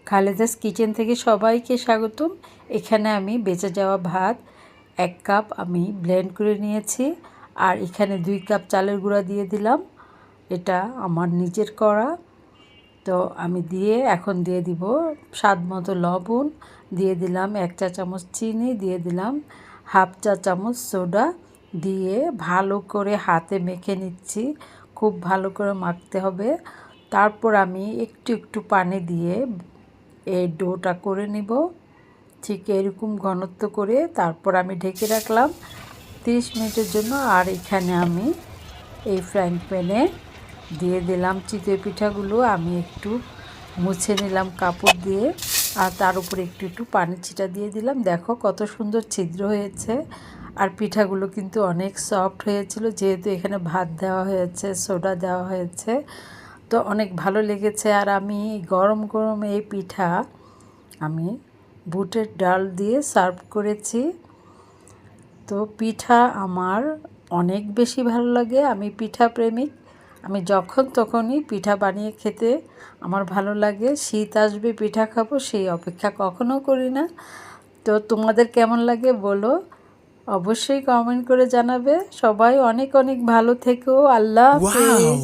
খালেদাস kitchen থেকে সবাইকে স্বাগতম। এখানে আমি বেঁচে যাওয়া ভাত 1 কাপ আমি ব্লেন্ড করে নিয়েছি, আর এখানে 2 কাপ চালের গুঁড়া দিয়ে দিলাম। এটা আমার নিজের করা। তো আমি এখন দিয়ে দিব স্বাদ মতো লবণ, দিয়ে দিলাম 1 চা চামচ চিনি, দিয়ে দিলাম 1/2 চা চামচ সোডা, দিয়ে ভালো করে হাতে মেখে নিচ্ছি। খুব ভালো করে মাখতে হবে। তারপর আমি একটু একটু পানি দিয়ে এই ডোটা করে নিব, ঠিক এরকম ঘনত্ব করে। তারপর আমি ঢেকে রাখলাম 30 মিনিটের জন্য। আর এখানে আমি এই ফ্রাইং প্যানে দিয়ে দিলাম চিতই পিঠাগুলো। আমি একটু মুছে নিলাম কাপড় দিয়ে, আর তার উপরে একটু একটু পানি ছিটা দিয়ে দিলাম। দেখো কত সুন্দর ছিদ্র হয়েছে। আর পিঠাগুলো কিন্তু অনেক সফট হয়েছিল, যেহেতু এখানে ভাত দেওয়া হয়েছে, সোডা দেওয়া হয়েছে, তো অনেক ভালো লেগেছে। আর আমি গরম গরম এই পিঠা আমি বুটের ডাল দিয়ে সার্ভ করেছি। তো পিঠা আমার অনেক বেশি ভালো লাগে। আমি পিঠা প্রেমিক। আমি যখন তখনই পিঠা বানিয়ে খেতে আমার ভালো লাগে। শীত আসবে পিঠা খাবো, সেই অপেক্ষা কখনো করি না। তো তোমাদের কেমন লাগে বলো, অবশ্যই কমেন্ট করে জানাবে। সবাই অনেক অনেক ভালো থেকো। আল্লাহ হাফেজ।